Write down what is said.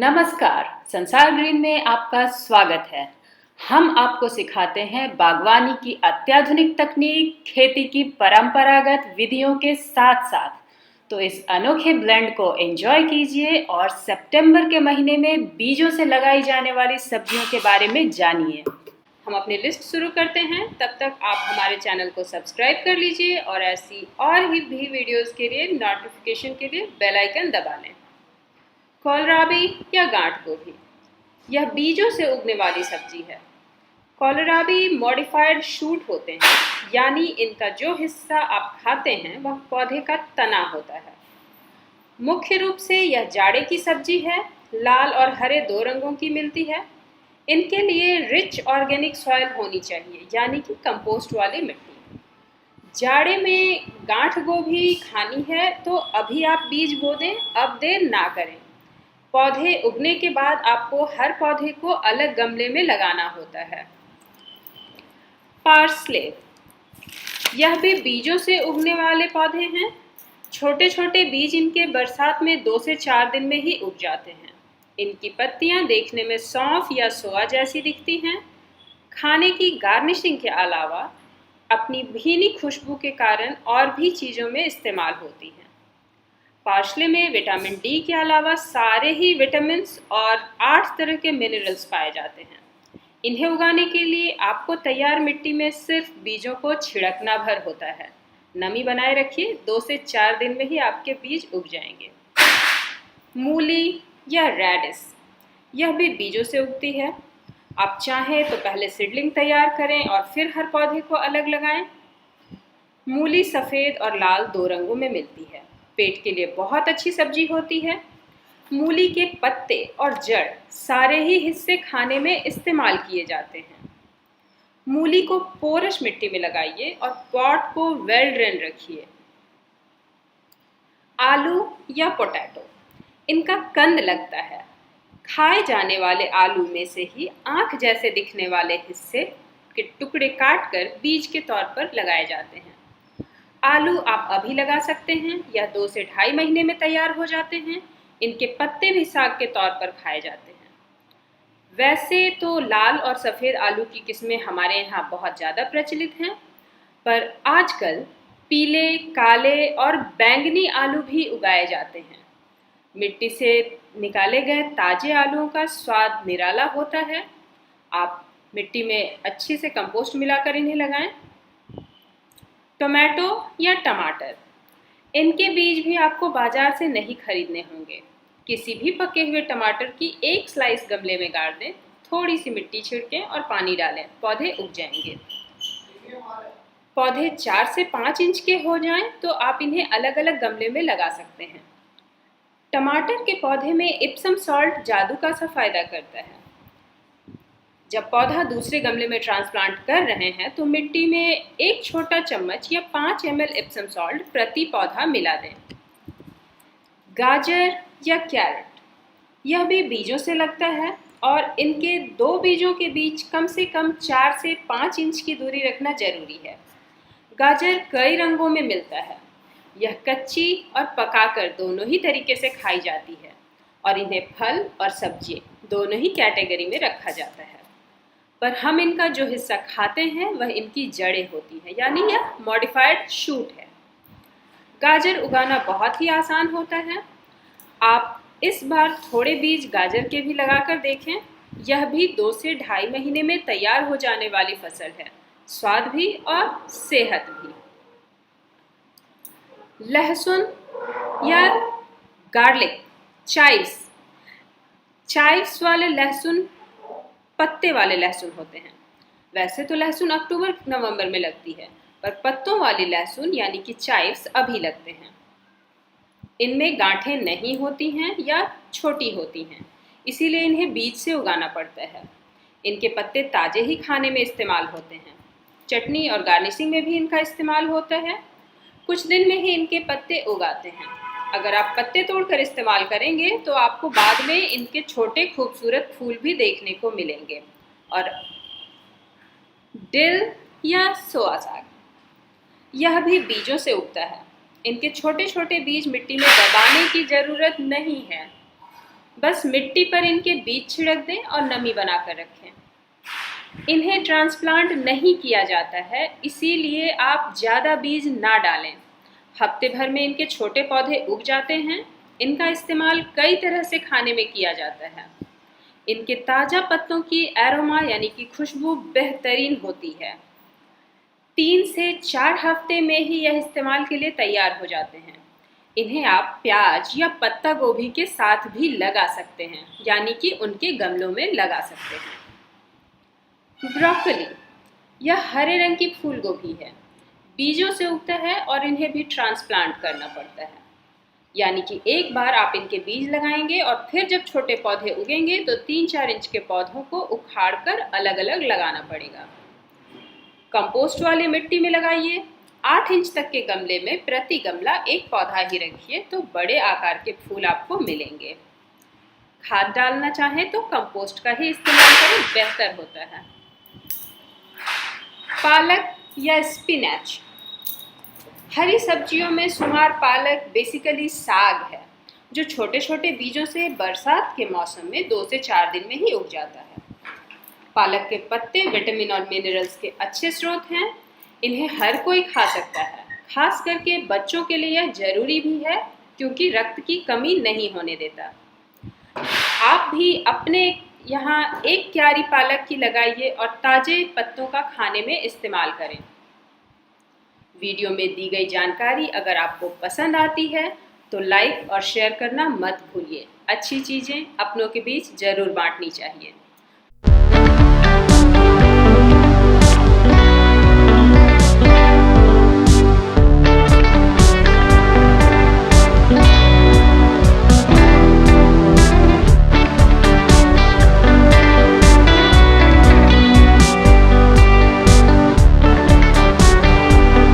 नमस्कार, संसार ग्रीन में आपका स्वागत है। हम आपको सिखाते हैं बागवानी की अत्याधुनिक तकनीक, खेती की परंपरागत विधियों के साथ साथ। तो इस अनोखे ब्लेंड को एंजॉय कीजिए और सितंबर के महीने में बीजों से लगाई जाने वाली सब्जियों के बारे में जानिए। हम अपनी लिस्ट शुरू करते हैं, तब तक आप हमारे चैनल को सब्सक्राइब कर लीजिए और ऐसी और भी वीडियोस के लिए नोटिफिकेशन के लिए बेल आइकन दबा लें। कोलराबी या गांठ गोभी, यह बीजों से उगने वाली सब्जी है। कोलराबी मॉडिफाइड शूट होते हैं, यानी इनका जो हिस्सा आप खाते हैं वह पौधे का तना होता है। मुख्य रूप से यह जाड़े की सब्जी है, लाल और हरे दो रंगों की मिलती है। इनके लिए रिच ऑर्गेनिक सॉइल होनी चाहिए, यानी कि कंपोस्ट वाली मिट्टी। जाड़े में गांठ गोभी खानी है तो अभी आप बीज बो दें, अब देर ना करें। पौधे उगने के बाद आपको हर पौधे को अलग गमले में लगाना होता है। पार्सले, यह भी बीजों से उगने वाले पौधे हैं। छोटे छोटे बीज इनके बरसात में 2 से 4 दिन में ही उग जाते हैं। इनकी पत्तियां देखने में सौंफ या सोआ जैसी दिखती हैं। खाने की गार्निशिंग के अलावा अपनी भीनी खुशबू के कारण और भी चीज़ों में इस्तेमाल होती हैं। पार्सले में विटामिन डी के अलावा सारे ही विटामिन्स और 8 तरह के मिनरल्स पाए जाते हैं। इन्हें उगाने के लिए आपको तैयार मिट्टी में सिर्फ बीजों को छिड़कना भर होता है। नमी बनाए रखिए, 2 से 4 दिन में ही आपके बीज उग जाएंगे। मूली या रेडिश, यह भी बीजों से उगती है। आप चाहें तो पहले सीडलिंग तैयार करें और फिर हर पौधे को अलग लगाएं। मूली सफ़ेद और लाल दो रंगों में मिलती है। पेट के लिए बहुत अच्छी सब्जी होती है। मूली के पत्ते और जड़ सारे ही हिस्से खाने में इस्तेमाल किए जाते हैं। मूली को पोरस मिट्टी में लगाइए और पॉट को वेल ड्रेन रखिए। आलू या पोटैटो, इनका कंद लगता है। खाए जाने वाले आलू में से ही आँख जैसे दिखने वाले हिस्से के टुकड़े काटकर बीज के तौर पर लगाए जाते हैं। आलू आप अभी लगा सकते हैं, यह 2 से 2.5 महीने में तैयार हो जाते हैं। इनके पत्ते भी साग के तौर पर खाए जाते हैं। वैसे तो लाल और सफ़ेद आलू की किस्में हमारे यहाँ बहुत ज़्यादा प्रचलित हैं, पर आजकल पीले, काले और बैंगनी आलू भी उगाए जाते हैं। मिट्टी से निकाले गए ताज़े आलूओं का स्वाद निराला होता है। आप मिट्टी में अच्छे से कंपोस्ट मिलाकर इन्हें लगाएं। टोमेटो या टमाटर, इनके बीज भी आपको बाजार से नहीं खरीदने होंगे। किसी भी पके हुए टमाटर की एक स्लाइस गमले में गाड़ दें, थोड़ी सी मिट्टी छिड़कें और पानी डालें, पौधे उग जाएंगे। पौधे 4 से 5 इंच के हो जाएं तो आप इन्हें अलग अलग गमले में लगा सकते हैं। टमाटर के पौधे में इप्सम सॉल्ट जादू का सा फायदा करता है। जब पौधा दूसरे गमले में ट्रांसप्लांट कर रहे हैं तो मिट्टी में 1 छोटा चम्मच या 5 ml इप्सम सॉल्ट प्रति पौधा मिला दें। गाजर या कैरेट, यह भी बीजों से लगता है और इनके 2 बीजों के बीच कम से कम 4 से 5 इंच की दूरी रखना जरूरी है। गाजर कई रंगों में मिलता है। यह कच्ची और पकाकर दोनों ही तरीके से खाई जाती है और इन्हें फल और सब्जी दोनों ही कैटेगरी में रखा जाता है। पर हम इनका जो हिस्सा खाते हैं वह इनकी जड़ें होती हैं, यानी यह मॉडिफाइड शूट है। गाजर उगाना बहुत ही आसान होता है। आप इस बार थोड़े बीज गाजर के भी लगाकर देखें। यह भी 2 से 2.5 महीने में तैयार हो जाने वाली फसल है, स्वाद भी और सेहत भी। लहसुन या गार्लिक, चाइव्स वाले लहसुन पत्ते वाले लहसुन होते हैं। वैसे तो लहसुन अक्टूबर नवंबर में लगती है, पर पत्तों वाली लहसुन यानी कि चाइव्स अभी लगते हैं। इनमें गांठें नहीं होती हैं या छोटी होती हैं, इसीलिए इन्हें बीज से उगाना पड़ता है। इनके पत्ते ताज़े ही खाने में इस्तेमाल होते हैं। चटनी और गार्निशिंग में भी इनका इस्तेमाल होता है। कुछ दिन में ही इनके पत्ते उगाते हैं। अगर आप पत्ते तोड़कर इस्तेमाल करेंगे तो आपको बाद में इनके छोटे खूबसूरत फूल भी देखने को मिलेंगे। और डिल या सोआ साग, यह भी बीजों से उगता है। इनके छोटे छोटे बीज मिट्टी में दबाने की ज़रूरत नहीं है। बस मिट्टी पर इनके बीज छिड़क दें और नमी बनाकर रखें। इन्हें ट्रांसप्लांट नहीं किया जाता है, इसीलिए आप ज़्यादा बीज ना डालें। हफ्ते भर में इनके छोटे पौधे उग जाते हैं। इनका इस्तेमाल कई तरह से खाने में किया जाता है। इनके ताज़ा पत्तों की एरोमा यानी कि खुशबू बेहतरीन होती है। 3 से 4 हफ्ते में ही यह इस्तेमाल के लिए तैयार हो जाते हैं। इन्हें आप प्याज या पत्ता गोभी के साथ भी लगा सकते हैं, यानी कि उनके गमलों में लगा सकते हैं। ब्रोकली, यह हरे रंग की फूल गोभी है। बीजों से उगता है और इन्हें भी ट्रांसप्लांट करना पड़ता है, यानी कि एक बार आप इनके बीज लगाएंगे और फिर जब छोटे पौधे उगेंगे तो 3-4 इंच के पौधों को उखाड़कर अलग अलग लगाना पड़ेगा। कंपोस्ट वाली मिट्टी में लगाइए। 8 इंच तक के गमले में प्रति गमला एक पौधा ही रखिए तो बड़े आकार के फूल आपको मिलेंगे। खाद डालना चाहें तो कंपोस्ट का ही इस्तेमाल करें, बेहतर होता है। पालक या स्पिनच, हरी सब्जियों में सुमार पालक बेसिकली साग है, जो छोटे छोटे बीजों से बरसात के मौसम में 2 से 4 दिन में ही उग जाता है। पालक के पत्ते विटामिन और मिनरल्स के अच्छे स्रोत हैं। इन्हें हर कोई खा सकता है, खास करके बच्चों के लिए यह जरूरी भी है क्योंकि रक्त की कमी नहीं होने देता। आप भी अपने यहाँ एक क्यारी पालक की लगाइए और ताजे पत्तों का खाने में इस्तेमाल करें। वीडियो में दी गई जानकारी अगर आपको पसंद आती है तो लाइक और शेयर करना मत भूलिए। अच्छी चीज़ें अपनों के बीच जरूर बांटनी चाहिए।